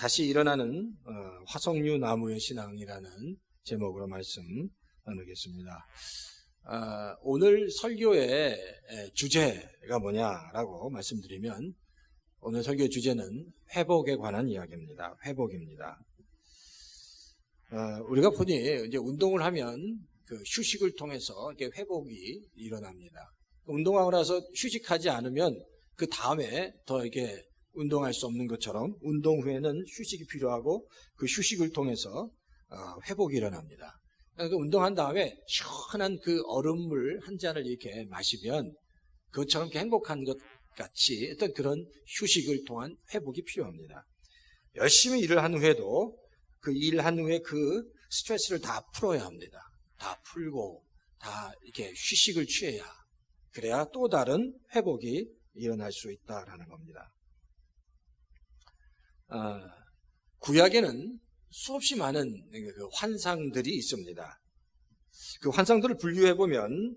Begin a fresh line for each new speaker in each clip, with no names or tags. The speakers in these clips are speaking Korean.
다시 일어나는 화석류 나무의 신앙이라는 제목으로 말씀 나누겠습니다. 오늘 설교의 주제가 뭐냐라고 말씀드리면 오늘 설교의 주제는 회복에 관한 이야기입니다. 회복입니다. 우리가 보니 이제 운동을 하면 그 휴식을 통해서 이렇게 회복이 일어납니다. 운동하고 나서 휴식하지 않으면 그 다음에 더 이렇게 운동할 수 없는 것처럼 운동 후에는 휴식이 필요하고 그 휴식을 통해서 회복이 일어납니다. 그러니까 운동한 다음에 시원한 그 얼음물 한 잔을 이렇게 마시면 그것처럼 행복한 것 같이 어떤 그런 휴식을 통한 회복이 필요합니다. 열심히 일을 한 후에도 그 일한 후에 그 스트레스를 다 풀어야 합니다. 다 풀고 다 이렇게 휴식을 취해야 그래야 또 다른 회복이 일어날 수 있다라는 겁니다. 구약에는 수없이 많은 그 환상들이 있습니다. 그 환상들을 분류해보면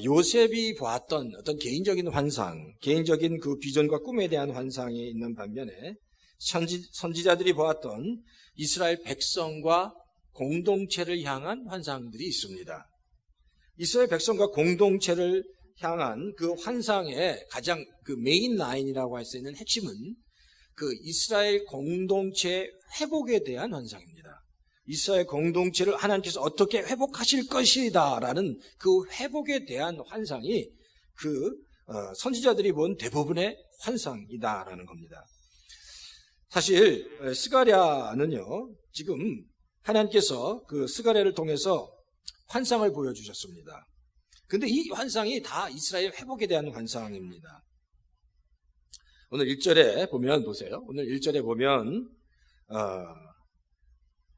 요셉이 보았던 어떤 개인적인 환상, 개인적인 그 비전과 꿈에 대한 환상이 있는 반면에 선지자들이 보았던 이스라엘 백성과 공동체를 향한 환상들이 있습니다. 이스라엘 백성과 공동체를 향한 그 환상의 가장 그 메인 라인이라고 할 수 있는 핵심은 그 이스라엘 공동체 회복에 대한 환상입니다. 이스라엘 공동체를 하나님께서 어떻게 회복하실 것이다 라는 그 회복에 대한 환상이 그 선지자들이 본 대부분의 환상이다라는 겁니다. 사실 스가랴는요, 지금 하나님께서 그 스가랴를 통해서 환상을 보여주셨습니다. 근데 이 환상이 다 이스라엘 회복에 대한 환상입니다. 오늘 1절에 보면 보세요. 오늘 1절에 보면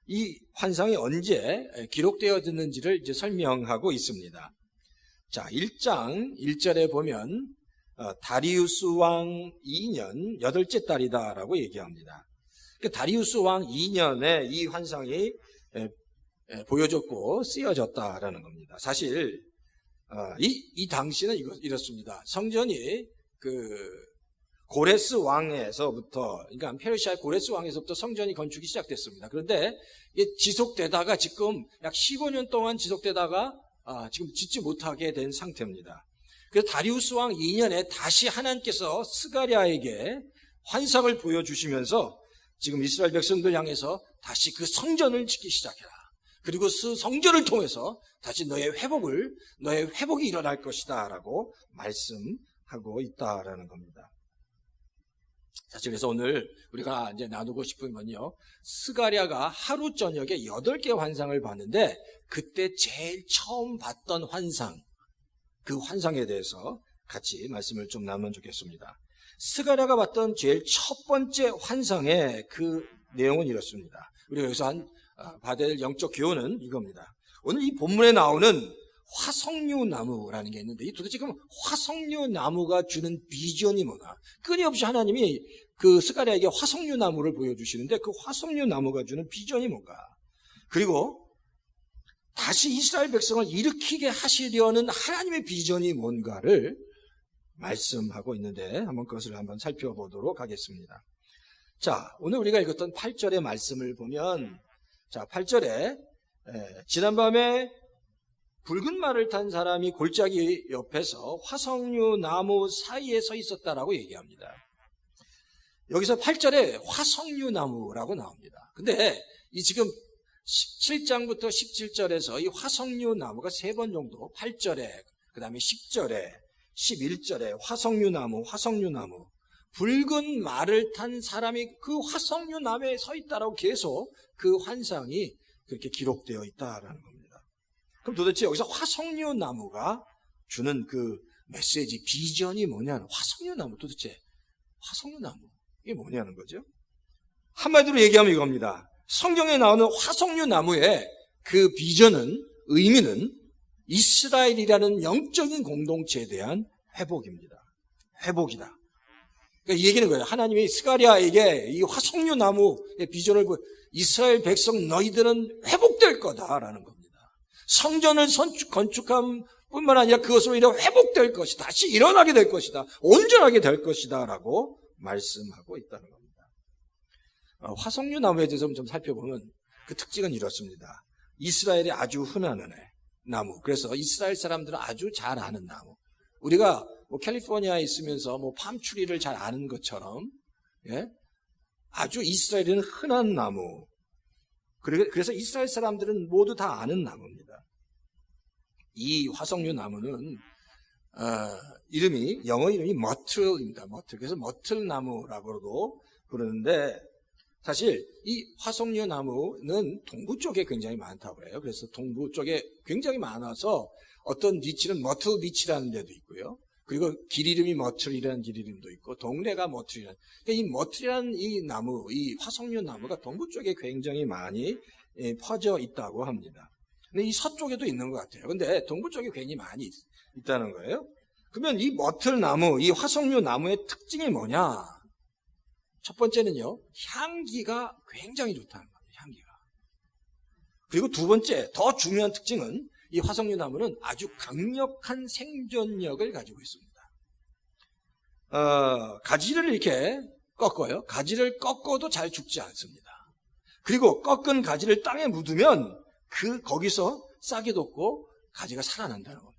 이 환상이 언제 기록되어졌는지를 이제 설명하고 있습니다. 자, 1장 1절에 보면 다리우스 왕 2년 8째 달이다라고 얘기합니다. 다리우스 왕 2년에 이 환상이 보여졌고 쓰여졌다라는 겁니다. 사실 이 당시는 이렇습니다. 성전이 그 고레스 왕에서부터, 그러니까 페르시아의 고레스 왕에서부터 성전이 건축이 시작됐습니다. 그런데 이게 지속되다가 지금 약 15년 동안 지속되다가 지금 짓지 못하게 된 상태입니다. 그래서 다리우스 왕 2년에 다시 하나님께서 스가랴에게 환상을 보여주시면서 지금 이스라엘 백성들 향해서 다시 그 성전을 짓기 시작해라. 그리고 그 성전을 통해서 다시 너의 회복이 일어날 것이다 라고 말씀하고 있다라는 겁니다. 사실 그래서 오늘 우리가 이제 나누고 싶은 건요, 스가랴가 하루 저녁에 8개 환상을 봤는데 그때 제일 처음 봤던 환상, 그 환상에 대해서 같이 말씀을 좀 나누면 좋겠습니다. 스가랴가 봤던 제일 첫 번째 환상의 그 내용은 이렇습니다. 우리가 여기서 받아야 될 영적 교훈은 이겁니다. 오늘 이 본문에 나오는 화석류 나무라는 게 있는데, 도대체 그럼 화석류 나무가 주는 비전이 뭐냐? 끊임없이 하나님이 그 스가랴에게 화석류 나무를 보여주시는데 그 화석류 나무가 주는 비전이 뭔가? 그리고 다시 이스라엘 백성을 일으키게 하시려는 하나님의 비전이 뭔가를 말씀하고 있는데 한번 그것을 한번 살펴보도록 하겠습니다. 자, 오늘 우리가 읽었던 8절의 말씀을 보면, 자, 8절에 지난밤에 붉은 말을 탄 사람이 골짜기 옆에서 화석류 나무 사이에 서 있었다라고 얘기합니다. 여기서 8절에 화석류 나무라고 나옵니다. 근데 이 지금 17장부터 17절에서 이 화석류 나무가 3번 정도, 8절에, 그 다음에 10절에, 11절에 화석류 나무, 붉은 말을 탄 사람이 그 화석류 나무에 서 있다라고 계속 그 환상이 그렇게 기록되어 있다라는 겁니다. 그럼 도대체 여기서 화석류 나무가 주는 그 메시지, 비전이 뭐냐는, 화석류 나무, 도대체 화석류 나무, 이게 뭐냐는 거죠. 한마디로 얘기하면 이겁니다. 성경에 나오는 화석류 나무의 그 비전은, 의미는 이스라엘이라는 영적인 공동체에 대한 회복입니다. 회복이다. 그러니까 이 얘기는 거예요. 하나님이 스가랴에게 이 화석류 나무의 비전을 이스라엘 백성 너희들은 회복될 거다라는 겁니다. 성전을 건축함 뿐만 아니라 그것으로 인해 회복될 것이다. 다시 일어나게 될 것이다. 온전하게 될 것이다 라고 말씀하고 있다는 겁니다. 화석류 나무에 대해서 좀 살펴보면 그 특징은 이렇습니다. 이스라엘에 아주 흔한 나무. 그래서 이스라엘 사람들은 아주 잘 아는 나무. 우리가 뭐 캘리포니아에 있으면서 뭐 팜트리를 잘 아는 것처럼, 예? 아주 이스라엘에는 흔한 나무. 그래서 이스라엘 사람들은 모두 다 아는 나무입니다. 이 화석류 나무는 영어 이름이 머틀입니다. 머틀. 그래서 머틀 나무라고도 부르는데, 사실 이 화석류 나무는 동부 쪽에 굉장히 많다고 해요. 그래서 동부 쪽에 굉장히 많아서 어떤 비치는 머틀 비치라는 데도 있고요. 그리고 길 이름이 머틀이라는 길 이름도 있고, 동네가 머틀이라는. 그러니까 이 머틀이라는 이 나무, 이 화석류 나무가 동부 쪽에 굉장히 많이 퍼져 있다고 합니다. 근데 이 서쪽에도 있는 것 같아요. 근데 동부 쪽에 괜히 많이 있다는 거예요. 그러면 이 머틀 나무, 이 화석류 나무의 특징이 뭐냐? 첫 번째는요, 향기가 굉장히 좋다는 거예요. 향기가. 그리고 두 번째, 더 중요한 특징은 이 화석류 나무는 아주 강력한 생존력을 가지고 있습니다. 가지를 이렇게 꺾어요. 가지를 꺾어도 잘 죽지 않습니다. 그리고 꺾은 가지를 땅에 묻으면 거기서 싹이 돋고 가지가 살아난다는 겁니다.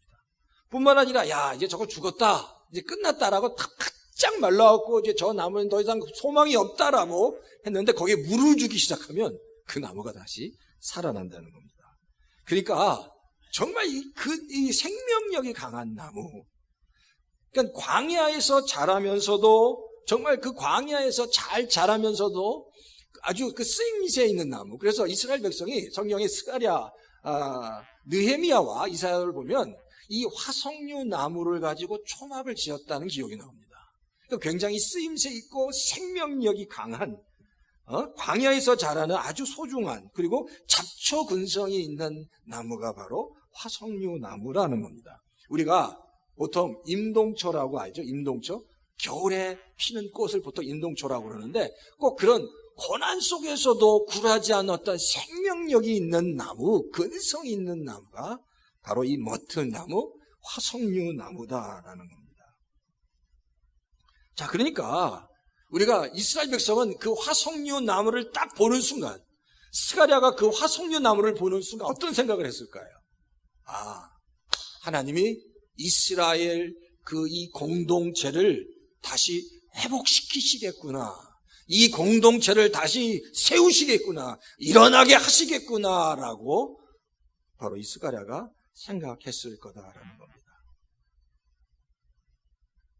뿐만 아니라, 야, 이제 저거 죽었다, 이제 끝났다라고 바짝 말라갖고 이제 저 나무는 더 이상 소망이 없다라고 했는데 거기에 물을 주기 시작하면 그 나무가 다시 살아난다는 겁니다. 그러니까 정말 이 생명력이 강한 나무. 그러니까 광야에서 자라면서도, 정말 그 광야에서 잘 자라면서도 아주 그 쓰임새 있는 나무. 그래서 이스라엘 백성이 성경의 스가랴, 느헤미야와 이사야를 보면 이 화석류 나무를 가지고 초막을 지었다는 기록이 나옵니다. 그러니까 굉장히 쓰임새 있고 생명력이 강한, 광야에서 자라는 아주 소중한, 그리고 잡초 근성이 있는 나무가 바로 화석류 나무라는 겁니다. 우리가 보통 임동초라고 알죠? 임동초? 겨울에 피는 꽃을 보통 임동초라고 그러는데, 꼭 그런 고난 속에서도 굴하지 않은 어떤 생명력이 있는 나무, 근성이 있는 나무가 바로 이 머틀나무, 화석류 나무다라는 겁니다. 자, 그러니까 우리가 이스라엘 백성은 그 화석류 나무를 딱 보는 순간, 스가랴가 그 화석류 나무를 보는 순간 어떤 생각을 했을까요? 하나님이 이스라엘 이 공동체를 다시 회복시키시겠구나. 이 공동체를 다시 세우시겠구나. 일어나게 하시겠구나라고 바로 이 스가랴가 생각했을 거다라는 겁니다.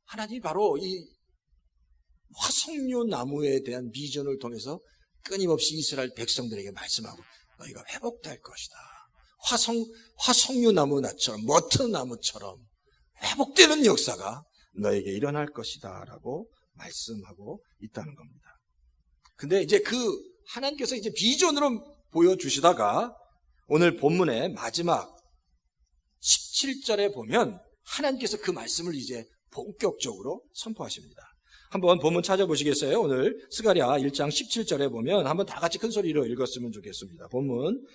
하나님이 바로 이 화석류 나무에 대한 비전을 통해서 끊임없이 이스라엘 백성들에게 말씀하고, 너희가 회복될 것이다. 화석류 나무처럼, 머틀 나무처럼 회복되는 역사가 너에게 일어날 것이다 라고 말씀하고 있다는 겁니다. 근데 이제 하나님께서 이제 비전으로 보여주시다가 오늘 본문의 마지막 17절에 보면 하나님께서 그 말씀을 이제 본격적으로 선포하십니다. 한번 본문 찾아보시겠어요? 오늘 스가랴 1장 17절에 보면 한번 다 같이 큰 소리로 읽었으면 좋겠습니다. 본문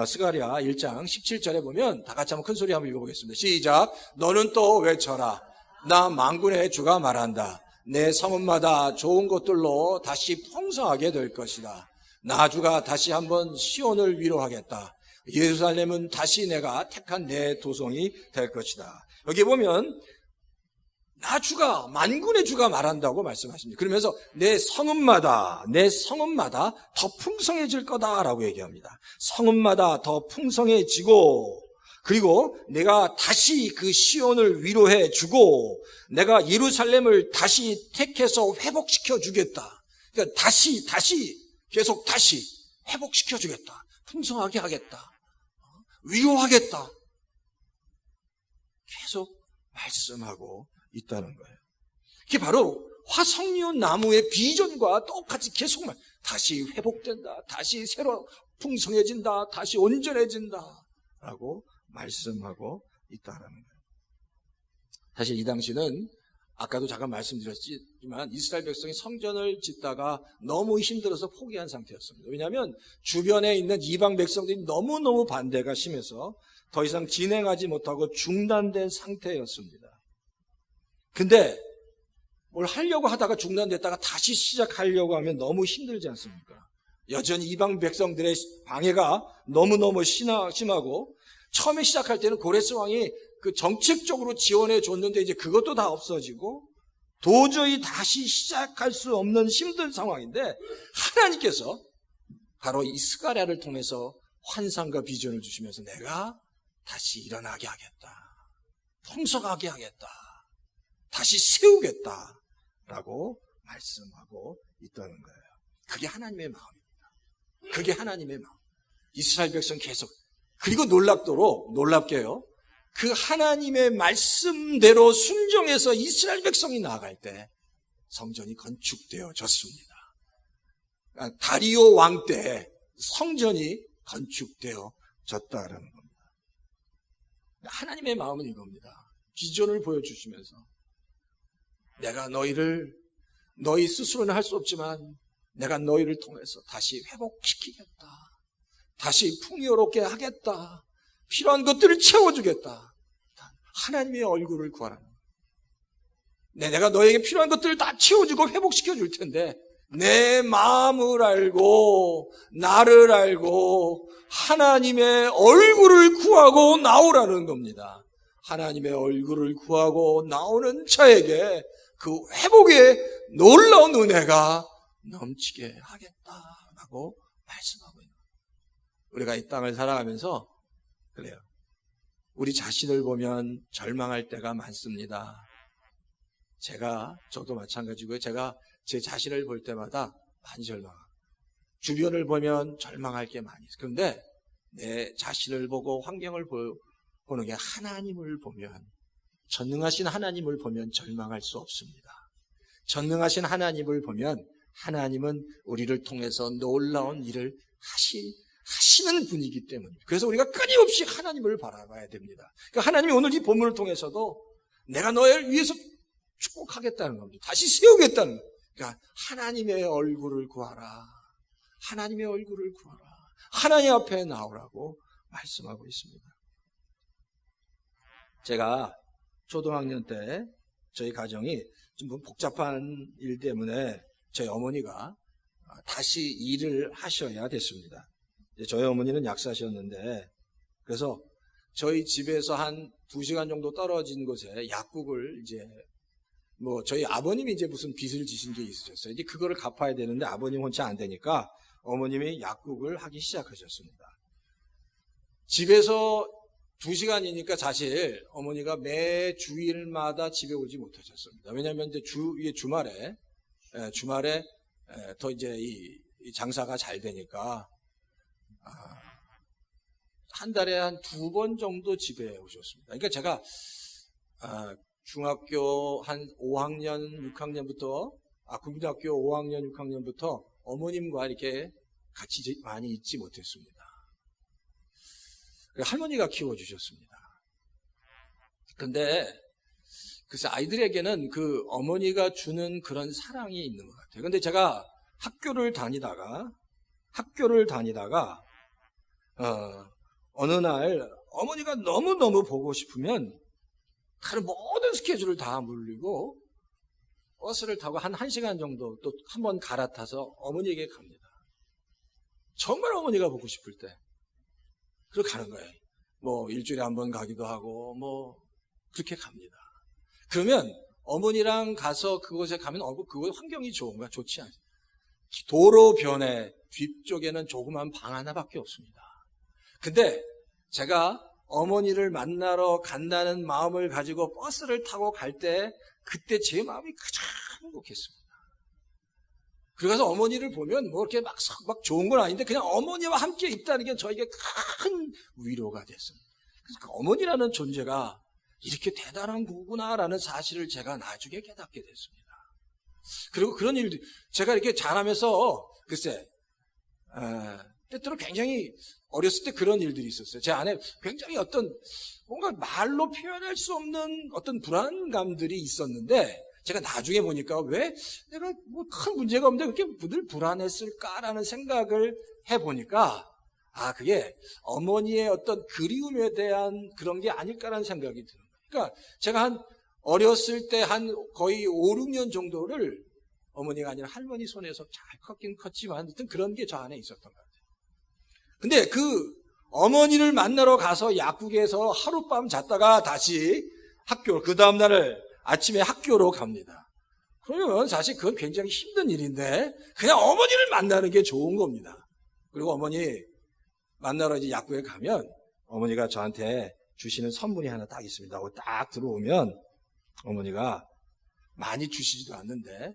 스가랴 1장 17절에 보면 다 같이 한번 큰 소리 한번 읽어보겠습니다. 시작. 너는 또 외쳐라. 나 만군의 주가 말한다. 내 성읍마다 좋은 것들로 다시 풍성하게 될 것이다. 나 주가 다시 한번 시온을 위로하겠다. 예루살렘은 다시 내가 택한 내 도성이 될 것이다. 여기 보면 나 주가, 만군의 주가 말한다고 말씀하십니다. 그러면서 내 성읍마다 더 풍성해질 거다라고 얘기합니다. 성읍마다 더 풍성해지고, 그리고 내가 다시 그 시온을 위로해 주고, 내가 예루살렘을 다시 택해서 회복시켜 주겠다. 그러니까 계속 다시 회복시켜 주겠다. 풍성하게 하겠다. 위로하겠다. 계속 말씀하고 있다는 거예요. 그게 바로 화석류 나무의 비전과 똑같이 계속 다시 회복된다. 다시 새로 풍성해진다. 다시 온전해진다. 라고 말씀하고 있다는 거예요. 사실 이 당시는 아까도 잠깐 말씀드렸지만 이스라엘 백성이 성전을 짓다가 너무 힘들어서 포기한 상태였습니다. 왜냐하면 주변에 있는 이방 백성들이 너무너무 반대가 심해서 더 이상 진행하지 못하고 중단된 상태였습니다. 근데 뭘 하려고 하다가 중단됐다가 다시 시작하려고 하면 너무 힘들지 않습니까? 여전히 이방 백성들의 방해가 너무너무 심하고 처음에 시작할 때는 고레스 왕이 그 정책적으로 지원해 줬는데 이제 그것도 다 없어지고 도저히 다시 시작할 수 없는 힘든 상황인데 하나님께서 바로 이 스가랴를 통해서 환상과 비전을 주시면서 내가 다시 일어나게 하겠다. 풍성하게 하겠다. 다시 세우겠다라고 말씀하고 있다는 거예요. 그게 하나님의 마음입니다. 그게 하나님의 마음. 이스라엘 백성 계속 그리고 놀랍게요. 그 하나님의 말씀대로 순종해서 이스라엘 백성이 나아갈 때 성전이 건축되어졌습니다. 다리오 왕 때 성전이 건축되어졌다라는 겁니다. 하나님의 마음은 이겁니다. 비전을 보여주시면서 내가 너희 스스로는 할 수 없지만 내가 너희를 통해서 다시 회복시키겠다. 다시 풍요롭게 하겠다. 필요한 것들을 채워주겠다. 하나님의 얼굴을 구하라. 내가 너에게 필요한 것들을 다 채워주고 회복시켜 줄 텐데 내 마음을 알고 나를 알고 하나님의 얼굴을 구하고 나오라는 겁니다. 하나님의 얼굴을 구하고 나오는 자에게 그 회복의 놀라운 은혜가 넘치게 하겠다라고 말씀하고 있는 거예요. 우리가 이 땅을 살아가면서 그래요. 우리 자신을 보면 절망할 때가 많습니다. 저도 마찬가지고요. 제가 제 자신을 볼 때마다 많이 절망하고 주변을 보면 절망할 게 많이 있어요. 그런데 내 자신을 보고 환경을 보는 게 하나님을 보면 전능하신 하나님을 보면 절망할 수 없습니다. 전능하신 하나님을 보면 하나님은 우리를 통해서 놀라운 일을 하시는 분이기 때문입니다. 그래서 우리가 끊임없이 하나님을 바라봐야 됩니다. 그러니까 하나님이 오늘 이 본문을 통해서도 내가 너를 위해서 축복하겠다는 겁니다. 다시 세우겠다는 겁니다. 그러니까 하나님의 얼굴을 구하라. 하나님의 얼굴을 구하라. 하나님 앞에 나오라고 말씀하고 있습니다. 제가 초등학년 때 저희 가정이 좀 복잡한 일 때문에 저희 어머니가 다시 일을 하셔야 됐습니다. 저희 어머니는 약사셨는데 그래서 저희 집에서 한 2시간 정도 떨어진 곳에 약국을 저희 아버님이 무슨 빚을 지신 게 있으셨어요. 이제 그거를 갚아야 되는데 아버님 혼자 안 되니까 어머님이 약국을 하기 시작하셨습니다. 집에서 2시간이니까 사실 어머니가 매 주일마다 집에 오지 못하셨습니다. 왜냐하면 이제 주말에 더 이 장사가 잘 되니까 한 달에 한 2번 정도 집에 오셨습니다. 그러니까 제가 중학교 한 5학년, 6학년부터 국민학교 5학년, 6학년부터 어머님과 이렇게 같이 많이 있지 못했습니다. 할머니가 키워주셨습니다. 근데 글쎄 아이들에게는 그 어머니가 주는 그런 사랑이 있는 것 같아요. 근데 제가 학교를 다니다가 어느 날 어머니가 너무너무 보고 싶으면 다른 모든 스케줄을 다 물리고 버스를 타고 한 1시간 정도 또 한 번 갈아타서 어머니에게 갑니다. 정말 어머니가 보고 싶을 때 그렇게 가는 거예요. 일주일에 한 번 가기도 하고 그렇게 갑니다. 그러면 어머니랑 가서 그곳에 가면 그곳 환경이 좋은가? 좋지 않아요. 도로변에 뒤쪽에는 조그만 방 하나밖에 없습니다. 근데 제가 어머니를 만나러 간다는 마음을 가지고 버스를 타고 갈 때 그때 제 마음이 가장 행복했습니다. 그래서 어머니를 보면 이렇게 막 좋은 건 아닌데 그냥 어머니와 함께 있다는 게 저에게 큰 위로가 됐습니다. 그래서 그 어머니라는 존재가 이렇게 대단한 거구나라는 사실을 제가 나중에 깨닫게 됐습니다. 그리고 그런 일들 제가 이렇게 자라면서 글쎄 때때로 굉장히 어렸을 때 그런 일들이 있었어요. 제 안에 굉장히 뭔가 말로 표현할 수 없는 어떤 불안감들이 있었는데 제가 나중에 보니까 왜 내가 큰 문제가 없는데 그렇게 늘 불안했을까라는 생각을 해보니까 그게 어머니의 어떤 그리움에 대한 그런 게 아닐까라는 생각이 드는 거예요. 그러니까 제가 한 어렸을 때 한 거의 5, 6년 정도를 어머니가 아니라 할머니 손에서 잘 컸긴 컸지만 하여튼 그런 게 저 안에 있었던 것 같아요. 근데 그 어머니를 만나러 가서 약국에서 하룻밤 잤다가 다시 그 다음날 아침에 학교로 갑니다. 그러면 사실 그건 굉장히 힘든 일인데 그냥 어머니를 만나는 게 좋은 겁니다. 그리고 어머니 만나러 이제 약국에 가면 어머니가 저한테 주시는 선물이 하나 딱 있습니다. 딱 들어오면 어머니가 많이 주시지도 않는데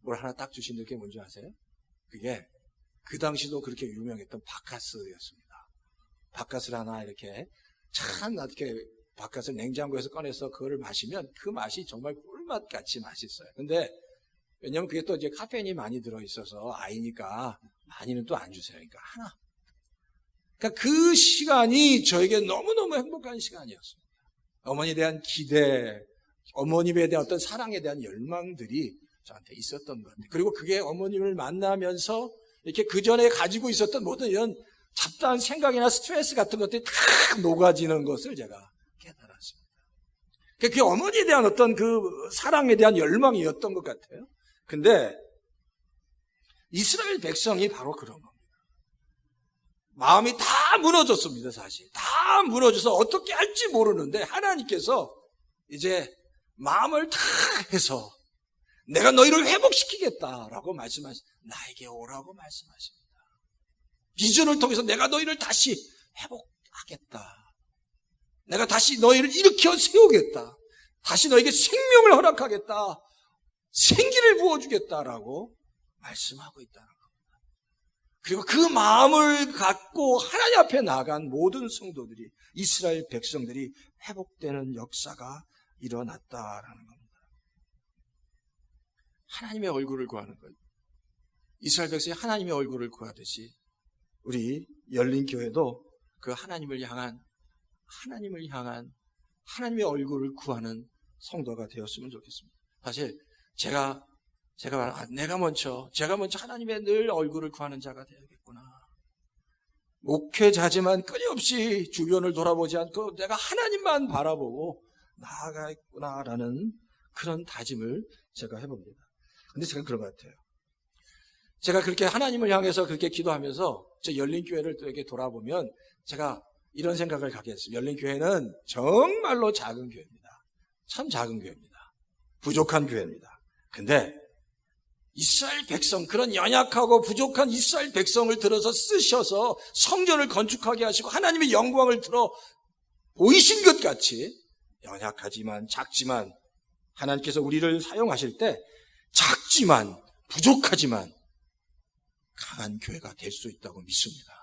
뭘 하나 딱 주시는 게 뭔지 아세요? 그게 그 당시도 그렇게 유명했던 바카스였습니다. 바카스를 하나 이렇게 이렇게 바카스를 냉장고에서 꺼내서 그거를 마시면 그 맛이 정말 꿀맛 같이 맛있어요. 근데 왜냐면 그게 또 이제 카페인이 많이 들어있어서 아이니까 많이는 또 안 주세요. 그러니까 하나. 그러니까 그 시간이 저에게 너무너무 행복한 시간이었습니다. 어머니에 대한 기대, 어머님에 대한 어떤 사랑에 대한 열망들이 저한테 있었던 것 같아요. 그리고 그게 어머님을 만나면서 이렇게 그 전에 가지고 있었던 모든 이런 잡다한 생각이나 스트레스 같은 것들이 다 녹아지는 것을 제가 깨달았습니다. 그게 어머니에 대한 어떤 그 사랑에 대한 열망이었던 것 같아요. 근데 이스라엘 백성이 바로 그런 겁니다. 마음이 다 무너졌습니다, 사실. 다 무너져서 어떻게 할지 모르는데 하나님께서 이제 마음을 다 해서 내가 너희를 회복시키겠다라고 나에게 오라고 말씀하십니다. 비전을 통해서 내가 너희를 다시 회복하겠다. 내가 다시 너희를 일으켜 세우겠다. 다시 너에게 생명을 허락하겠다. 생기를 부어주겠다라고 말씀하고 있다는 겁니다. 그리고 그 마음을 갖고 하나님 앞에 나간 모든 성도들이, 이스라엘 백성들이 회복되는 역사가 일어났다라는 겁니다. 하나님의 얼굴을 구하는 것. 이스라엘 백성이 하나님의 얼굴을 구하듯이 우리 열린교회도 그 하나님을 향한 하나님의 얼굴을 구하는 성도가 되었으면 좋겠습니다. 사실 제가 내가 먼저 하나님의 늘 얼굴을 구하는 자가 되야겠구나. 목회자지만 끊임없이 주변을 돌아보지 않고 내가 하나님만 바라보고 나아가겠구나라는 그런 다짐을 제가 해봅니다. 근데 제가 그런 것 같아요. 제가 그렇게 하나님을 향해서 그렇게 기도하면서 저 열린교회를 또 이렇게 돌아보면 제가 이런 생각을 갖게 됐습니다. 열린교회는 정말로 작은 교회입니다. 참 작은 교회입니다. 부족한 교회입니다. 근데 이스라엘 백성, 그런 연약하고 부족한 이스라엘 백성을 들어서 쓰셔서 성전을 건축하게 하시고 하나님의 영광을 들어 보이신 것 같이 연약하지만 작지만 하나님께서 우리를 사용하실 때 작지만 부족하지만 강한 교회가 될 수 있다고 믿습니다.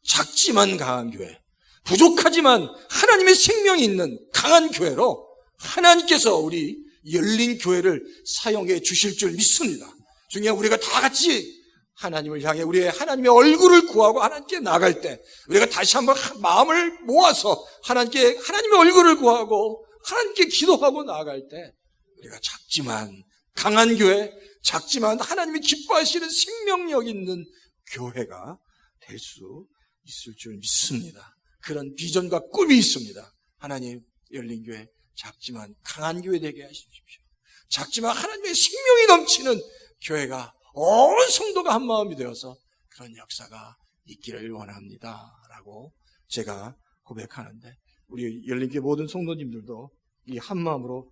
작지만 강한 교회, 부족하지만 하나님의 생명이 있는 강한 교회로 하나님께서 우리 열린 교회를 사용해 주실 줄 믿습니다. 중요한 우리가 다 같이 하나님을 향해 우리의 하나님의 얼굴을 구하고 하나님께 나갈 때 우리가 다시 한번 마음을 모아서 하나님의 얼굴을 구하고 하나님께 기도하고 나아갈 때 우리가 작지만 강한 교회, 작지만 하나님이 기뻐하시는 생명력 있는 교회가 될 수 있을 줄 믿습니다. 그런 비전과 꿈이 있습니다. 하나님, 열린 교회 작지만 강한 교회 되게 하십시오. 작지만 하나님의 생명이 넘치는 교회가 온 성도가 한 마음이 되어서 그런 역사가 있기를 원합니다. 라고 제가 고백하는데 우리 열린교회 모든 성도님들도 이 한 마음으로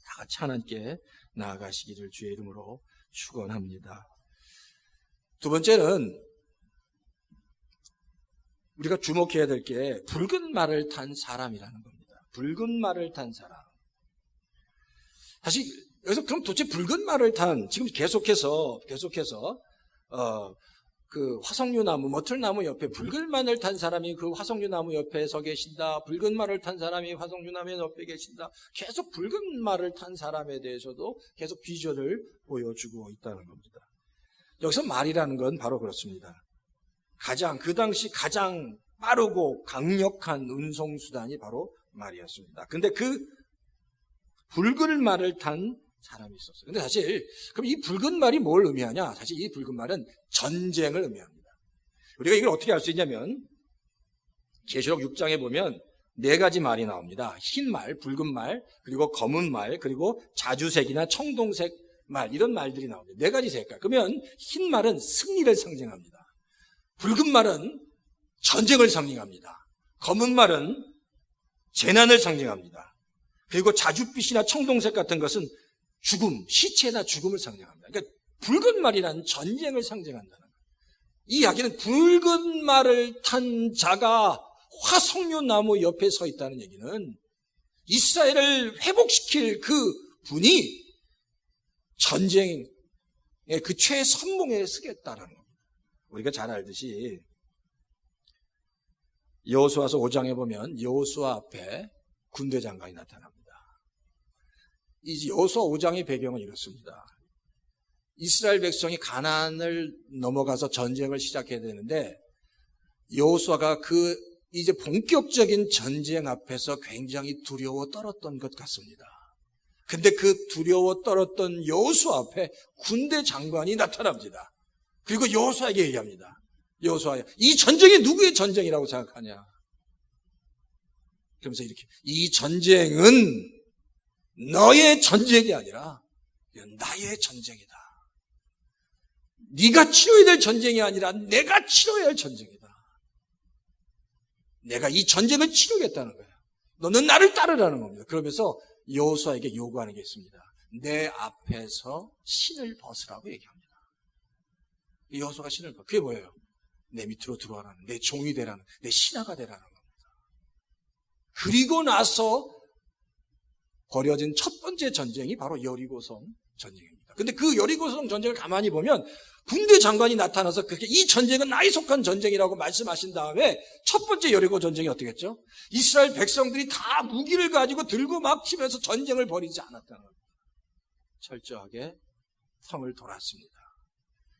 다 같이 하나님께 나아가시기를 주의 이름으로 축원합니다. 두 번째는 우리가 주목해야 될 게 붉은 말을 탄 사람이라는 겁니다. 붉은 말을 탄 사람. 사실 여기서 그럼 도대체 붉은 말을 탄, 지금 계속해서 그 화석류나무, 머틀나무 옆에 붉은 말을 탄 사람이 그 화석류나무 옆에 서 계신다. 붉은 말을 탄 사람이 화석류나무 옆에 계신다. 계속 붉은 말을 탄 사람에 대해서도 계속 비전을 보여주고 있다는 겁니다. 여기서 말이라는 건 바로 그렇습니다. 그 당시 가장 빠르고 강력한 운송수단이 바로 말이었습니다. 근데 그 붉은 말을 탄 사람이 있었어요. 근데 사실 그럼 이 붉은 말이 뭘 의미하냐? 사실 이 붉은 말은 전쟁을 의미합니다. 우리가 이걸 어떻게 알 수 있냐면 계시록 6장에 보면 네 가지 말이 나옵니다. 흰 말, 붉은 말, 그리고 검은 말, 그리고 자주색이나 청동색 말, 이런 말들이 나옵니다. 네 가지 색깔. 그러면 흰 말은 승리를 상징합니다. 붉은 말은 전쟁을 상징합니다. 검은 말은 재난을 상징합니다. 그리고 자줏빛이나 청동색 같은 것은 죽음, 시체나 죽음을 상징합니다. 그러니까 붉은 말이란 전쟁을 상징한다는 거예요. 이 이야기는 붉은 말을 탄 자가 화석류 나무 옆에 서 있다는 얘기는 이스라엘을 회복시킬 그 분이 전쟁의 그 최선봉에 서겠다는 겁니다. 우리가 잘 알듯이 여호수아서 5장에 보면 여호수아 앞에 군대 장관이 나타납니다. 이 여호수아 5장의 배경은 이렇습니다. 이스라엘 백성이 가나안을 넘어가서 전쟁을 시작해야 되는데 여호수아가 그 이제 본격적인 전쟁 앞에서 굉장히 두려워 떨었던 것 같습니다. 근데 그 두려워 떨었던 여호수아 앞에 군대 장관이 나타납니다. 그리고 여호수아에게 얘기합니다. 여호수아야, 이 전쟁이 누구의 전쟁이라고 생각하냐? 그러면서 이렇게, 이 전쟁은 너의 전쟁이 아니라 나의 전쟁이다. 네가 치러야 될 전쟁이 아니라 내가 치러야 할 전쟁이다. 내가 이 전쟁을 치르겠다는 거야. 너는 나를 따르라는 겁니다. 그러면서 여호수아에게 요구하는 게 있습니다. 내 앞에서 신을 벗으라고 얘기합니다. 여호수아가 신을 벗. 그게 뭐예요? 내 밑으로 들어와라는, 내 종이 되라는, 내 신하가 되라는 겁니다. 그리고 나서 벌여진 첫 번째 전쟁이 바로 여리고성 전쟁입니다. 근데 그 여리고성 전쟁을 가만히 보면 군대 장관이 나타나서 그렇게 이 전쟁은 나에 속한 전쟁이라고 말씀하신 다음에 첫 번째 여리고 전쟁이 어떻게 했죠? 이스라엘 백성들이 다 무기를 가지고 들고 막 치면서 전쟁을 벌이지 않았다는 겁니다. 철저하게 성을 돌았습니다.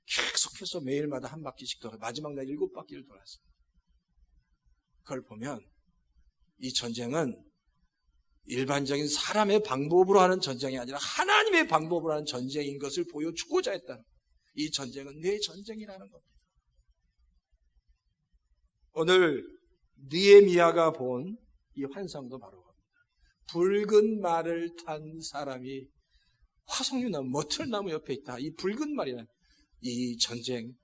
계속해서 매일마다 한 바퀴씩 돌아 마지막 날 7바퀴를 돌았습니다. 그걸 보면 이 전쟁은 일반적인 사람의 방법으로 하는 전쟁이 아니라 하나님의 방법으로 하는 전쟁인 것을 보여주고자 했다는 거예요. 이 전쟁은 내 전쟁이라는 겁니다. 오늘 느헤미야가 본 이 환상도 바로 겁니다. 붉은 말을 탄 사람이 화석류나무, 머틀나무 옆에 있다. 이 붉은 말이란 이 전쟁,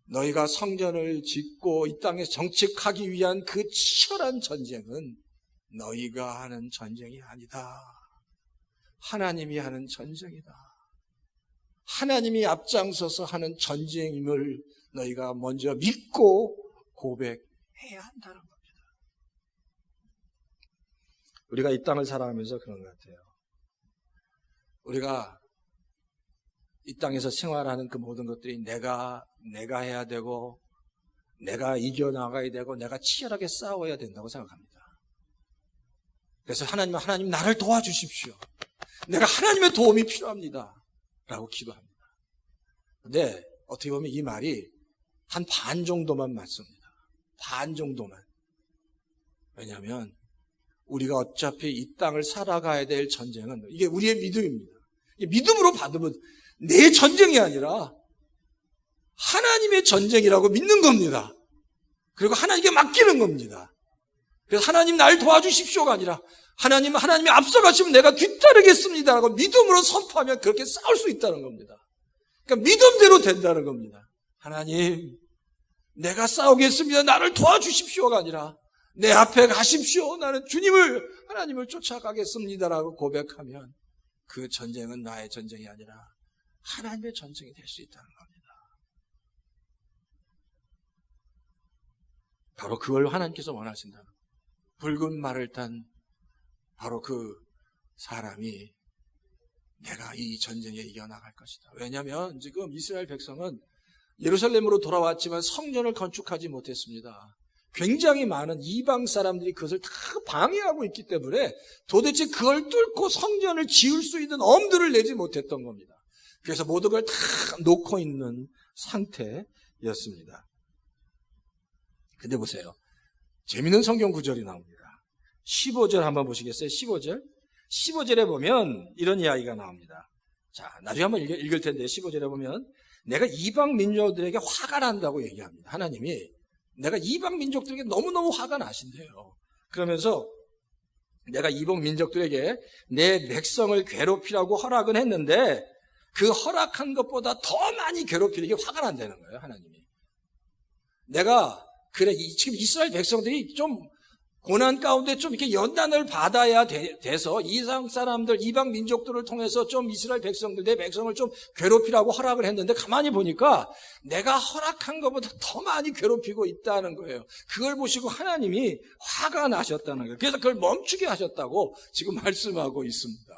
너희가 성전을 짓고 이 땅에 정착하기 위한 그 치열한 전쟁은 너희가 하는 전쟁이 아니다. 하나님이 하는 전쟁이다. 하나님이 앞장서서 하는 전쟁임을 너희가 먼저 믿고 고백해야 한다는 겁니다. 우리가 이 땅을 살아가면서 그런 것 같아요. 우리가 이 땅에서 생활하는 그 모든 것들이 내가 해야 되고 내가 이겨나가야 되고 내가 치열하게 싸워야 된다고 생각합니다. 그래서 하나님 나를 도와주십시오. 내가 하나님의 도움이 필요합니다. 라고 기도합니다. 근데 어떻게 보면 이 말이 한 반 정도만 맞습니다. 반 정도만. 왜냐하면 우리가 어차피 이 땅을 살아가야 될 전쟁은 이게 우리의 믿음입니다. 믿음으로 받으면 내 전쟁이 아니라 하나님의 전쟁이라고 믿는 겁니다. 그리고 하나님께 맡기는 겁니다. 그래서 하나님 날 도와주십시오가 아니라 하나님이 앞서가시면 내가 뒤따르겠습니다라고 믿음으로 선포하면 그렇게 싸울 수 있다는 겁니다. 그러니까 믿음대로 된다는 겁니다. 하나님, 내가 싸우겠습니다. 나를 도와주십시오가 아니라 내 앞에 가십시오. 나는 하나님을 쫓아가겠습니다라고 고백하면 그 전쟁은 나의 전쟁이 아니라 하나님의 전쟁이 될 수 있다는 겁니다. 바로 그걸 하나님께서 원하신다. 붉은 말을 탄 바로 그 사람이 내가 이 전쟁에 이겨나갈 것이다. 왜냐하면 지금 이스라엘 백성은 예루살렘으로 돌아왔지만 성전을 건축하지 못했습니다. 굉장히 많은 이방 사람들이 그것을 다 방해하고 있기 때문에 도대체 그걸 뚫고 성전을 지을 수 있는 엄두를 내지 못했던 겁니다. 그래서 모든 걸 다 놓고 있는 상태였습니다. 근데 보세요. 재미있는 성경 구절이 나옵니다. 15절 한번 보시겠어요? 15절에 보면 이런 이야기가 나옵니다. 자, 나중에 한번 읽을 텐데 15절에 보면 내가 이방 민족들에게 화가 난다고 얘기합니다. 하나님이 내가 이방 민족들에게 너무너무 화가 나신대요. 그러면서 내가 이방 민족들에게 내 백성을 괴롭히라고 허락은 했는데 그 허락한 것보다 더 많이 괴롭히는 게 화가 난다는 거예요, 하나님이. 내가 그래 지금 이스라엘 백성들이 좀 고난 가운데 좀 이렇게 연단을 받아야 돼서 이방 사람들, 이방 민족들을 통해서 좀 이스라엘 백성들, 내 백성을 좀 괴롭히라고 허락을 했는데 가만히 보니까 내가 허락한 것보다 더 많이 괴롭히고 있다는 거예요. 그걸 보시고 하나님이 화가 나셨다는 거예요. 그래서 그걸 멈추게 하셨다고 지금 말씀하고 있습니다.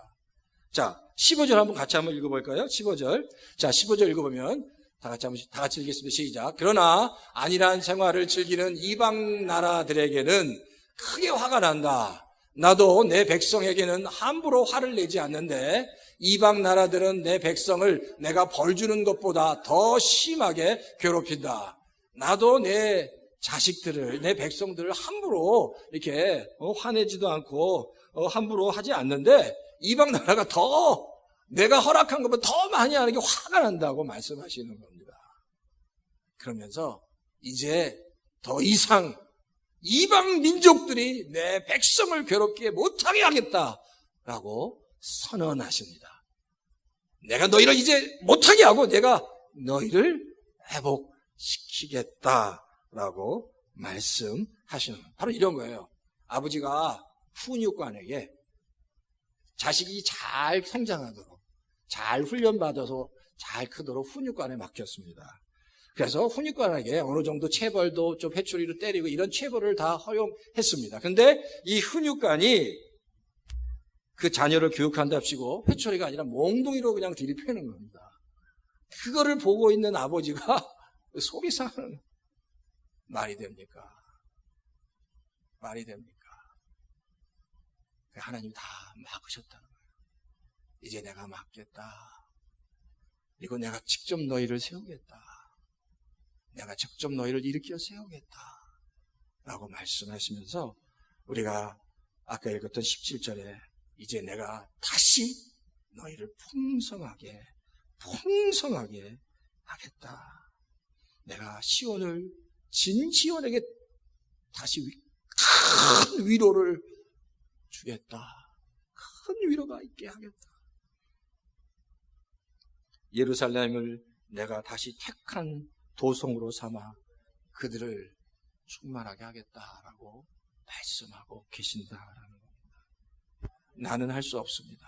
자, 15절 한번 같이 한번 읽어볼까요? 15절. 자, 15절 읽어보면 다 같이 읽겠습니다. 시작. 그러나 안일한 생활을 즐기는 이방 나라들에게는 크게 화가 난다. 나도 내 백성에게는 함부로 화를 내지 않는데 이방 나라들은 내 백성을 내가 벌 주는 것보다 더 심하게 괴롭힌다. 나도 내 자식들을, 내 백성들을 함부로 이렇게 화내지도 않고 함부로 하지 않는데 이방 나라가 더 내가 허락한 것보다 더 많이 하는 게 화가 난다고 말씀하시는 겁니다. 그러면서 이제 더 이상 이방 민족들이 내 백성을 괴롭게 못하게 하겠다라고 선언하십니다. 내가 너희를 이제 못하게 하고 내가 너희를 회복시키겠다라고 말씀하시는 거예요. 바로 이런 거예요. 아버지가 훈육관에게 자식이 잘 성장하도록, 잘 훈련받아서 잘 크도록 훈육관에 맡겼습니다. 그래서 훈육관에게 어느 정도 체벌도 좀 회초리로 때리고 이런 체벌을 다 허용했습니다. 근데 이 훈육관이 그 자녀를 교육한답시고 회초리가 아니라 몽둥이로 그냥 들이패는 겁니다. 그거를 보고 있는 아버지가 속이 상하는, 말이 됩니까? 말이 됩니까? 하나님이 다 막으셨다는 거예요. 이제 내가 막겠다. 그리고 내가 직접 너희를 세우겠다. 내가 직접 너희를 일으켜 세우겠다 라고 말씀하시면서 우리가 아까 읽었던 17절에 이제 내가 다시 너희를 풍성하게 하겠다. 내가 진시온에게 다시 큰 위로를 주겠다. 큰 위로가 있게 하겠다. 예루살렘을 내가 다시 택한 도성으로 삼아 그들을 충만하게 하겠다라고 말씀하고 계신다라는 겁니다. 나는 할 수 없습니다.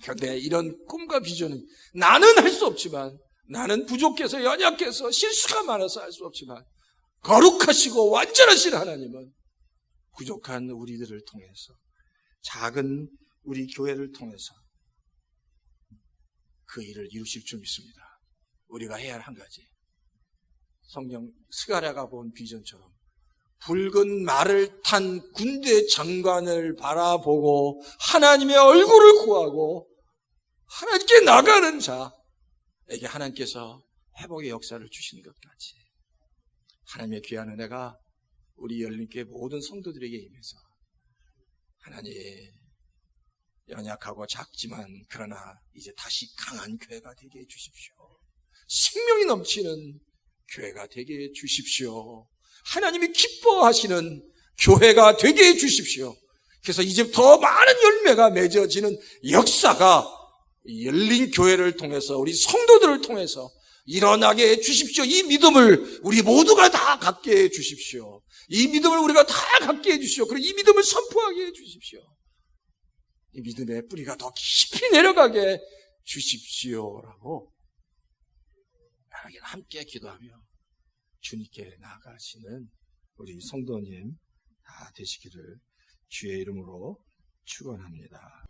그런데 이런 꿈과 비전은 나는 할 수 없지만, 나는 부족해서 연약해서 실수가 많아서 할 수 없지만 거룩하시고 완전하신 하나님은 부족한 우리들을 통해서, 작은 우리 교회를 통해서 그 일을 이루실 줄 믿습니다. 우리가 해야 할 한 가지, 성경 스가랴가 본 비전처럼 붉은 말을 탄 군대 장관을 바라보고 하나님의 얼굴을 구하고 하나님께 나가는 자에게 하나님께서 회복의 역사를 주시는 것 같이 하나님의 귀한 은혜가 우리 열린교회 모든 성도들에게 임해서 하나님, 연약하고 작지만 그러나 이제 다시 강한 교회가 되게 해주십시오. 생명이 넘치는 교회가 되게 해주십시오. 하나님이 기뻐하시는 교회가 되게 해주십시오. 그래서 이제 더 많은 열매가 맺어지는 역사가 열린 교회를 통해서, 우리 성도들을 통해서 일어나게 해주십시오. 이 믿음을 우리 모두가 다 갖게 해주십시오. 이 믿음을 우리가 다 갖게 해주십시오. 그리고 이 믿음을 선포하게 해주십시오. 이 믿음의 뿌리가 더 깊이 내려가게 주십시오라고 함께 기도하며 주님께 나아가시는 우리 성도님 다 되시기를 주의 이름으로 축원합니다.